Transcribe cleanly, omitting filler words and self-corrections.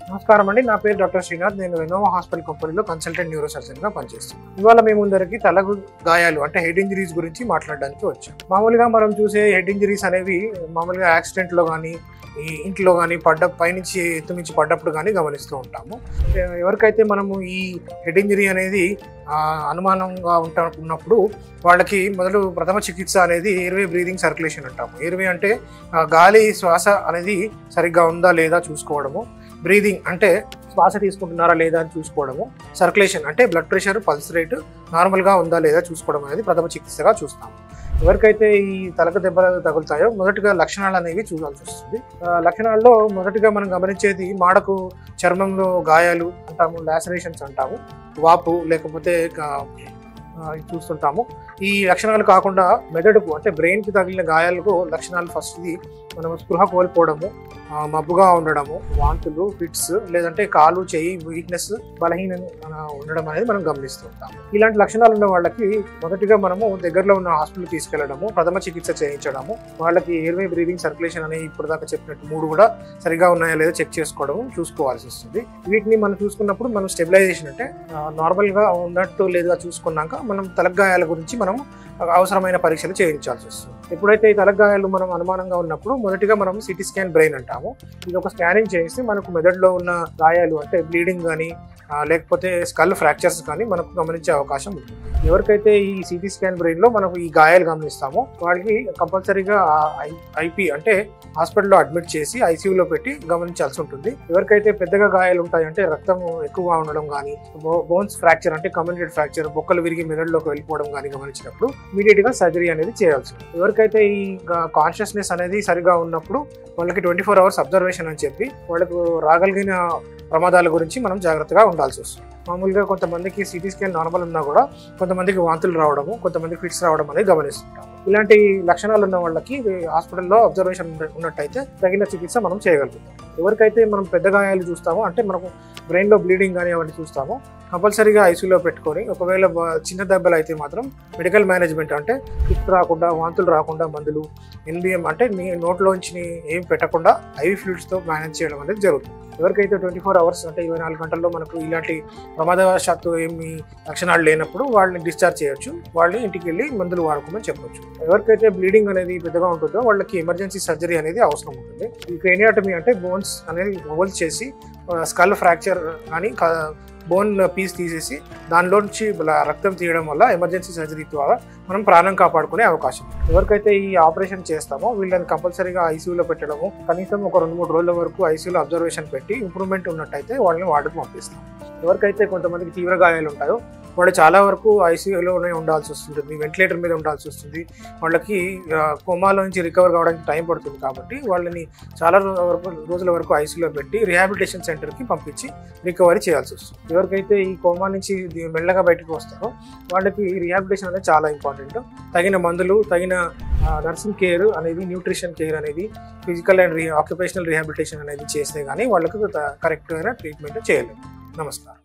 నమస్కారం అండి. నా పేరు డాక్టర్ శ్రీనాథ్. నేను ఇన్నోవా హాస్పిటల్ కంపెనీలో కన్సల్టెంట్ న్యూరో సర్జన్గా పనిచేస్తాను. ఇవాళ మీ ముందరికి తలకు గాయాలు అంటే హెడ్ ఇంజరీస్ గురించి మాట్లాడడానికి వచ్చాం. మామూలుగా మనం చూసే హెడ్ ఇంజరీస్ అనేవి మామూలుగా యాక్సిడెంట్లో కానీ ఈ ఇంట్లో కానీ పైనుంచి ఎత్తు నుంచి పడ్డప్పుడు కానీ గమనిస్తూ ఉంటాము. ఎవరికైతే మనము ఈ హెడ్ ఇంజరీ అనేది అనుమానంగా ఉన్నప్పుడు వాళ్ళకి మొదలు ప్రథమ చికిత్స అనేది ఎయిర్వే బ్రీదింగ్ సర్క్యులేషన్ అంటాము. ఎయిర్వే అంటే గాలి శ్వాస అనేది సరిగ్గా ఉందా లేదా చూసుకోవడము, బ్రీదింగ్ అంటే శ్వాస తీసుకుంటున్నారా లేదా అని చూసుకోవడము, సర్క్యులేషన్ అంటే బ్లడ్ ప్రెషర్ పల్స్ రేటు నార్మల్గా ఉందా లేదా చూసుకోవడం అనేది ప్రథమ చికిత్సగా చూస్తాము. ఎవరికైతే ఈ తలకు దెబ్బలు తగులుతాయో మొదటిగా లక్షణాలు అనేవి చూడాల్సి వస్తుంది. లక్షణాల్లో మొదటిగా మనం గమనించేది మాడకు చర్మంలో గాయాలు అంటాము, లాసరేషన్స్ అంటాము, వాపు లేకపోతే చూస్తుంటాము. ఈ లక్షణాలు కాకుండా మెదడుకు అంటే బ్రెయిన్కి తగిలిన గాయాలకు లక్షణాలు ఫస్ట్ది మనం స్పృహ కోల్పోవడము, మబ్బుగా ఉండడము, వాంతులు, ఫిట్స్, లేదంటే కాలు చేయి వీక్నెస్, బలహీన ఉండడం అనేది మనం గమనిస్తూ ఉంటాము. ఇలాంటి లక్షణాలు ఉన్న వాళ్ళకి మొదటిగా మనము దగ్గరలో ఉన్న హాస్పిటల్ తీసుకెళ్లడము, ప్రథమ చికిత్స చేయించడము, వాళ్ళకి ఎయిర్వే బ్రీదింగ్ సర్క్యులేషన్ అనే ఇప్పుడు దాకా చెప్పినట్టు 3 కూడా సరిగా ఉన్నాయా లేదా చెక్ చేసుకోవడం చూసుకోవాల్సి వస్తుంది. వీటిని మనం చూసుకున్నప్పుడు మనం స్టెబిలైజేషన్ అంటే నార్మల్గా ఉన్నట్టు లేదా చూసుకున్నాక మనం తలగాయాల గురించి మనం అవసరమైన పరీక్షలు చేయించాల్సి వస్తుంది. ఎప్పుడైతే ఈ తలగాయాలు మనం అనుమానంగా ఉన్నప్పుడు మొదటిగా మనం సిటీ స్కాన్ బ్రెయిన్ అంటాము. ఇది ఒక స్కానింగ్ చేసి మనకు మెదడులో ఉన్న గాయాలు అంటే బ్లీడింగ్ కానీ లేకపోతే స్కల్ ఫ్రాక్చర్స్ కానీ మనకు గమనించే అవకాశం ఉంది. ఎవరికైతే ఈ సిటీ స్కాన్ బ్రెయిన్లో మనకు ఈ గాయాలు గమనిస్తామో వాళ్ళకి కంపల్సరీగా ఐపీ అంటే హాస్పిటల్లో అడ్మిట్ చేసి ఐసీయూలో పెట్టి గమనించాల్సి ఉంటుంది. ఎవరికైతే పెద్దగా గాయాలు ఉంటాయంటే రక్తం ఎక్కువగా ఉండడం కానీ, బోన్స్ ఫ్రాక్చర్ అంటే కమ్యూనికేట్ ఫ్రాక్చర్, బొక్కలు విరిగి మెదడులోకి వెళ్ళిపోవడం కానీ గమనించినప్పుడు ఇమీడియట్ గా సర్జరీ అనేది చేయాల్సి ఉంటుంది. ఎవరికైతే ఈ కాన్షియస్నెస్ అనేది సరిగా ఉన్నప్పుడు వాళ్ళకి 24 hours అబ్జర్వేషన్ అని చెప్పి వాళ్ళకు రాగలిగిన ప్రమాదాల గురించి మనం జాగ్రత్తగా ఉండాల్సి వస్తుంది. మామూలుగా కొంతమందికి సిటీ స్కాన్ నార్మల్ ఉన్నా కూడా కొంతమందికి వాంతులు రావడము, కొంతమందికి ఫిట్స్ రావడం అనేది గమనిస్తుంటాం. ఇలాంటి లక్షణాలు ఉన్న వాళ్ళకి హాస్పిటల్లో అబ్జర్వేషన్ ఉన్నట్టయితే తగిన చికిత్స మనం చేయగలుగుతాం. ఎవరికైతే మనం పెద్ద గాయాలు చూస్తామో అంటే మనకు బ్రెయిన్లో బ్లీడింగ్ కానీ అవన్నీ చూస్తామో కంపల్సరీగా ఐసీయూలో పెట్టుకొని, ఒకవేళ చిన్న దెబ్బలు అయితే మాత్రం మెడికల్ మేనేజ్మెంట్ అంటే ఫిట్స్ రాకుండా, వాంతులు రాకుండా మందులు, ఎన్బిఎం అంటే నోట్లోంచి ఏం పెట్టకుండా ఐవి ఫ్లూయిడ్స్తో మేనేజ్ చేయడం అనేది జరుగుతుంది. ఎవరికైతే 24 hours అంటే 24 గంటల్లో మనకు ఇలాంటి ప్రమాదవశాత్తు ఏమి లక్షణాలు లేనప్పుడు వాళ్ళని డిశ్చార్జ్ చేయొచ్చు, వాళ్ళని ఇంటికి వెళ్ళి మందులు వాడుకోమని చెప్పొచ్చు. ఎవరికైతే బ్లీడింగ్ అనేది పెద్దగా ఉంటుందో వాళ్ళకి ఎమర్జెన్సీ సర్జరీ అనేది అవసరం ఉంటుంది. ఈ క్రేనియాటమీ అంటే బోన్స్ అనేది హోల్స్ చేసి స్కల్ ఫ్రాక్చర్ కానీ బోన్ పీస్ తీసేసి దానిలోంచి రక్తం తీయడం వల్ల ఎమర్జెన్సీ సర్జరీ ద్వారా మనం ప్రాణం కాపాడుకునే అవకాశం. ఎవరికైతే ఈ ఆపరేషన్ చేస్తామో వీళ్ళని కంపల్సరీగా ఐసీయూలో పెట్టడము, కనీసం ఒక 2-3 రోజుల వరకు ఐసీయూలో అబ్జర్వేషన్ పెట్టి ఇంప్రూవ్మెంట్ ఉన్నట్టయితే వాళ్ళని వార్డుకు పంపిస్తాం. ఎవరికైతే కొంతమందికి తీవ్ర గాయాలు ఉంటాయో వాళ్ళు చాలా వరకు ఐసీయూలోనే ఉండాల్సి వస్తుంది, వెంటిలేటర్ మీద ఉండాల్సి వస్తుంది. వాళ్ళకి కోమాలో నుంచి రికవర్ కావడానికి టైం పడుతుంది కాబట్టి వాళ్ళని చాలా రోజుల వరకు ఐసీయూలో పెట్టి రిహాబిలిటేషన్ సెంటర్కి పంపించి రికవరీ చేయాల్సి వస్తుంది. ఎవరికైతే ఈ కోమా నుంచి మెల్లగా బయటకు వస్తారో వాళ్ళకి రిహాబిలిటేషన్ అనేది చాలా ఇంపార్టెంట్. తగిన మందులు, తగిన నర్సింగ్ కేర్ అనేది, న్యూట్రిషన్ కేర్ అనేది, ఫిజికల్ అండ్ ఆక్యుపేషనల్ రిహాబిలిటేషన్ అనేది చేస్తే కానీ వాళ్ళకు కరెక్ట్ అయిన ట్రీట్మెంట్ చేయలేము. నమస్కారం.